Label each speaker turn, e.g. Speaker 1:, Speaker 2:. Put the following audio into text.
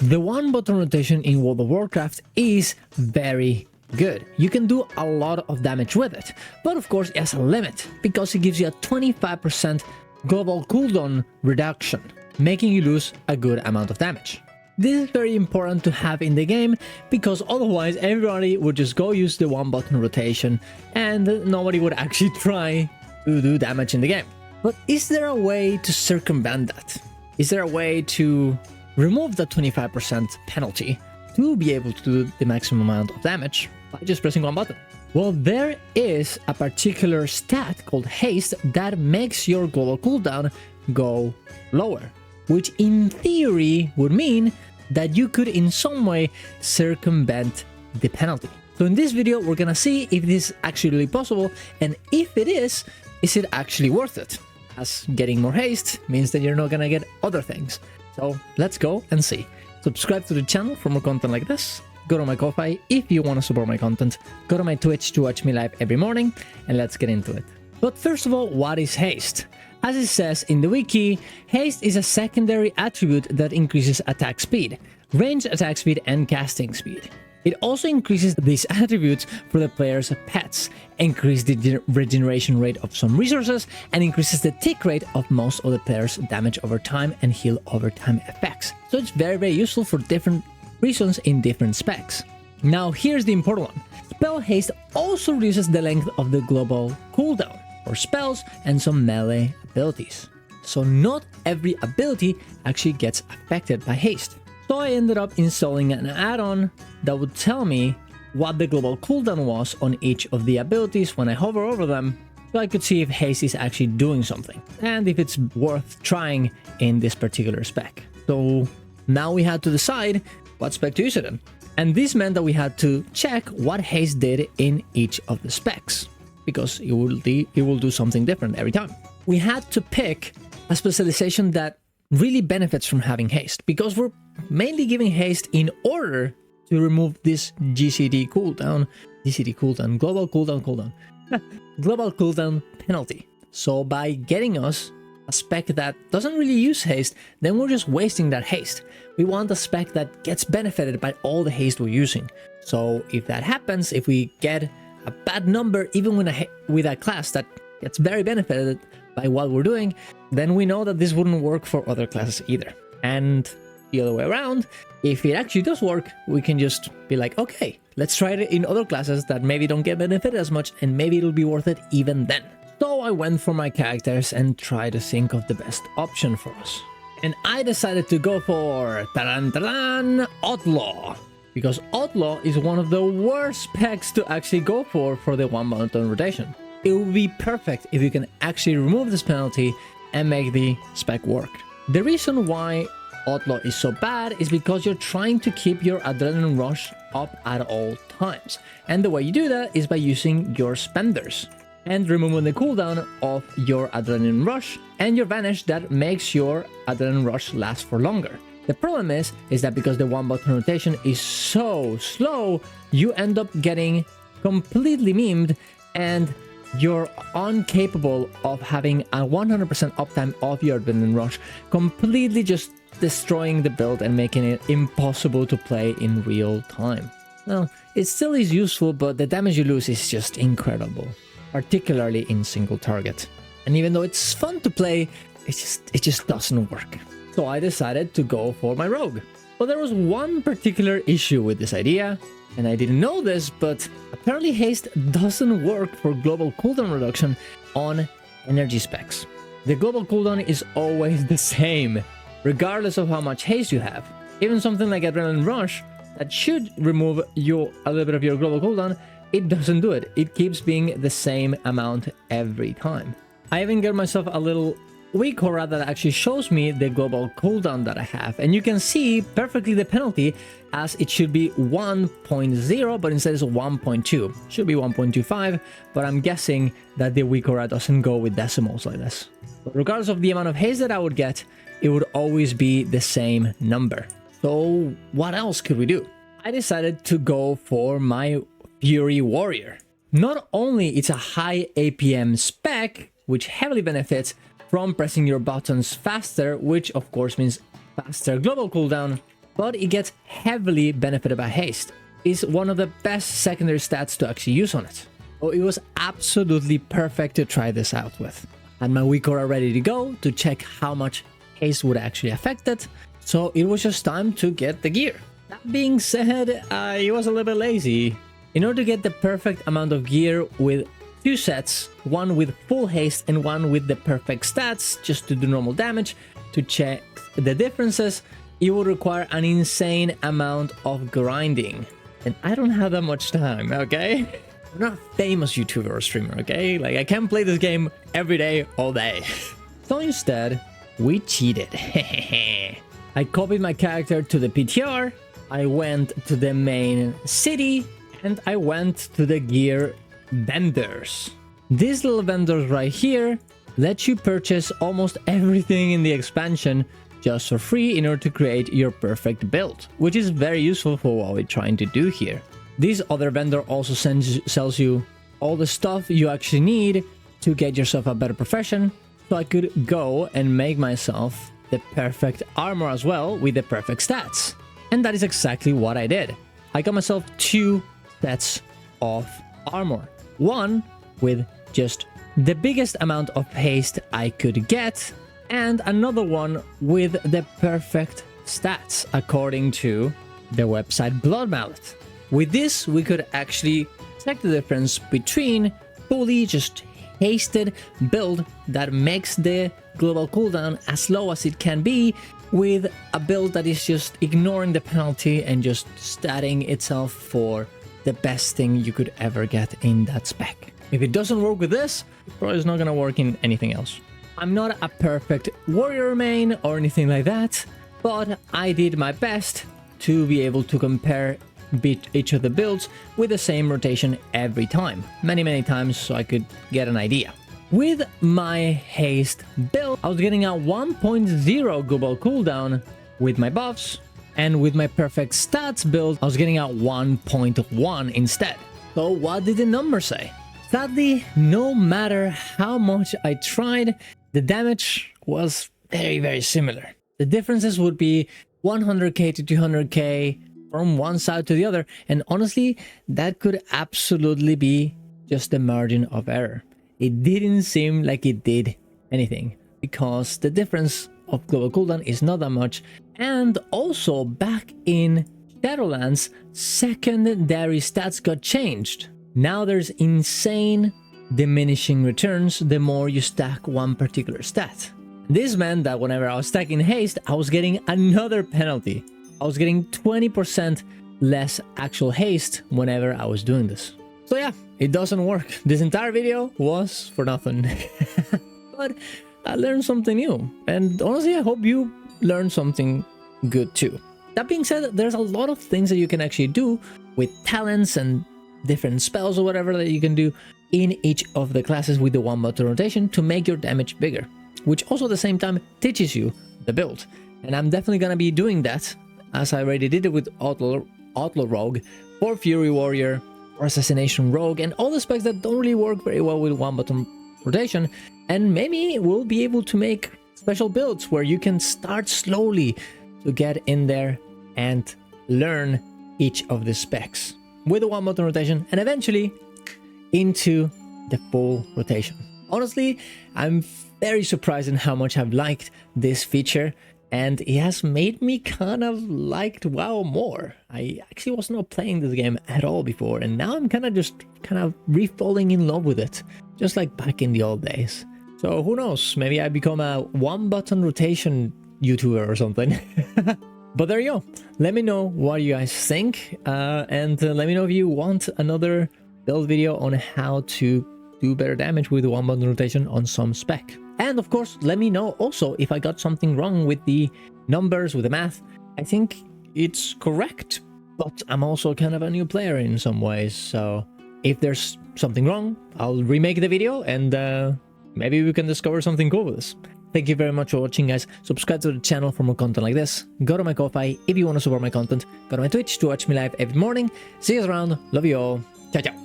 Speaker 1: The one button rotation in World of Warcraft is very good. You can do a lot of damage with it, but of course it has a limit because it gives you a 25% global cooldown reduction, making you lose a good amount of damage. This is very important to have in the game because otherwise everybody would just go use the one button rotation and nobody would actually try to do damage in the game. But is there a way to circumvent that? Is there a way to remove the 25% penalty to be able to do the maximum amount of damage by just pressing one button? Well, there is a particular stat called haste that makes your global cooldown go lower, which in theory would mean that you could in some way circumvent the penalty. So in this video, we're gonna see if this is actually possible, and if it is it actually worth it? As getting more haste means that you're not gonna get other things. So let's go and see. Subscribe to the channel for more content like this. Go to my Ko-Fi if you want to support my content. Go to my Twitch to watch me live every morning, and let's get into it. But first of all, what is haste? As it says in the wiki, haste is a secondary attribute that increases attack speed, range attack speed, and casting speed. It also increases these attributes for the player's pets, increases the regeneration rate of some resources, and increases the tick rate of most of the player's damage over time and heal over time effects. So it's very useful for different reasons in different specs. Now here's the important one. Spell haste also reduces the length of the global cooldown for spells and some melee abilities. So not every ability actually gets affected by haste. So I ended up installing an add-on that would tell me what the global cooldown was on each of the abilities when I hover over them, so I could see if haste is actually doing something and if it's worth trying in this particular spec. So now we had to decide what spec to use it in. And this meant that we had to check what haste did in each of the specs, because it will do something different every time. We had to pick a specialization that really benefits from having haste, because we're mainly giving haste in order to remove this global cooldown penalty. So by getting us a spec that doesn't really use haste, then we're just wasting that haste. We want a spec that gets benefited by all the haste we're using. So if that happens, if we get a bad number even with a class that gets very benefited by what we're doing, then we know that this wouldn't work for other classes either. And the other way around, if it actually does work, we can just be like, okay, let's try it in other classes that maybe don't get benefited as much, and maybe it'll be worth it even then. So I went for my characters and tried to think of the best option for us. And I decided to go for Outlaw, because Outlaw is one of the worst specs to actually go for the one button rotation. It would be perfect if you can actually remove this penalty and make the spec work. The reason why Outlaw is so bad is because you're trying to keep your adrenaline rush up at all times. And the way you do that is by using your spenders and removing the cooldown of your adrenaline rush and your vanish that makes your adrenaline rush last for longer. The problem is that because the one button rotation is so slow, you end up getting completely memed and you're incapable of having a 100% uptime of your adrenaline rush, completely just destroying the build and making it impossible to play in real time. Well, it still is useful, but the damage you lose is just incredible, particularly in single target. And even though it's fun to play, it just doesn't work. So I decided to go for my rogue. But there was one particular issue with this idea, and I didn't know this, but apparently haste doesn't work for global cooldown reduction on energy specs. The global cooldown is always the same, regardless of how much haste you have. Even something like Adrenaline Rush, that should remove a little bit of your global cooldown, it doesn't do it. It keeps being the same amount every time. I even got myself a little weak aura that actually shows me the global cooldown that I have, and you can see perfectly the penalty, as it should be 1.0 but instead it's 1.2. Should be 1.25, but I'm guessing that the weak aura doesn't go with decimals like this. But regardless of the amount of haste that I would get, it would always be the same number. So what else could we do? I decided to go for my Fury Warrior. Not only it's a high APM spec, which heavily benefits from pressing your buttons faster, which of course means faster global cooldown, but it gets heavily benefited by haste. It's one of the best secondary stats to actually use on it. So it was absolutely perfect to try this out with. And my weak aura ready to go to check how much haste would actually affect it. So it was just time to get the gear. That being said, I was a little bit lazy. In order to get the perfect amount of gear with 2 sets, one with full haste and one with the perfect stats, just to do normal damage, to check the differences, it would require an insane amount of grinding. And I don't have that much time, okay? I'm not a famous YouTuber or streamer, okay? Like, I can't play this game every day, all day. So instead, we cheated. I copied my character to the PTR, I went to the main city, and I went to the gear vendors. These little vendors right here let you purchase almost everything in the expansion just for free in order to create your perfect build, which is very useful for what we're trying to do here. This other vendor also sells you all the stuff you actually need to get yourself a better profession, so I could go and make myself the perfect armor as well with the perfect stats. And that is exactly what I did. I got myself 2 sets of armor. One with just the biggest amount of haste I could get, and another one with the perfect stats according to the website Blood Mallet. With this, we could actually check the difference between fully just hasted build that makes the global cooldown as low as it can be with a build that is just ignoring the penalty and just statting itself for the best thing you could ever get in that spec. If it doesn't work with this, it probably is not gonna work in anything else. I'm not a perfect warrior main or anything like that, but I did my best to be able to compare each of the builds with the same rotation every time, many times, so I could get an idea. With my haste build, I was getting a 1.0 global cooldown with my buffs, and with my perfect stats build, I was getting a 1.1 instead. So what did the numbers say? Sadly, no matter how much I tried, the damage was very similar. The differences would be 100k to 200k from one side to the other, and honestly, that could absolutely be just the margin of error. It didn't seem like it did anything, because the difference of global cooldown is not that much, and also back in Shadowlands, secondary stats got changed. Now there's insane diminishing returns the more you stack one particular stat. This meant that whenever I was stacking haste, I was getting another penalty. I was getting 20% less actual haste whenever I was doing this. So yeah, it doesn't work. This entire video was for nothing. But I learned something new. And honestly, I hope you learned something good too. That being said, there's a lot of things that you can actually do with talents and different spells or whatever that you can do in each of the classes with the 1-button rotation to make your damage bigger, which also at the same time teaches you the build. And I'm definitely gonna be doing that, as I already did it with Outlaw Rogue, or Fury Warrior, or Assassination Rogue, and all the specs that don't really work very well with 1-button rotation. And maybe we'll be able to make special builds where you can start slowly to get in there and learn each of the specs with a 1-button rotation, and eventually into the full rotation. Honestly, I'm very surprised in how much I've liked this feature, and it has made me kind of liked WoW more. I actually was not playing this game at all before, and now I'm kind of re-falling in love with it, just like back in the old days. So who knows, maybe I become a 1-button rotation YouTuber or something. But there you go. Let me know what you guys think, and let me know if you want another build video on how to do better damage with 1-button rotation on some spec. And of course, let me know also if I got something wrong with the numbers, with the math. I think it's correct, but I'm also kind of a new player in some ways, so if there's something wrong, I'll remake the video, and maybe we can discover something cool with this. Thank you very much for watching, guys. Subscribe to the channel for more content like this. Go to my Ko-Fi if you want to support my content. Go to my Twitch to watch me live every morning. See you around. Love you all. Ciao, ciao.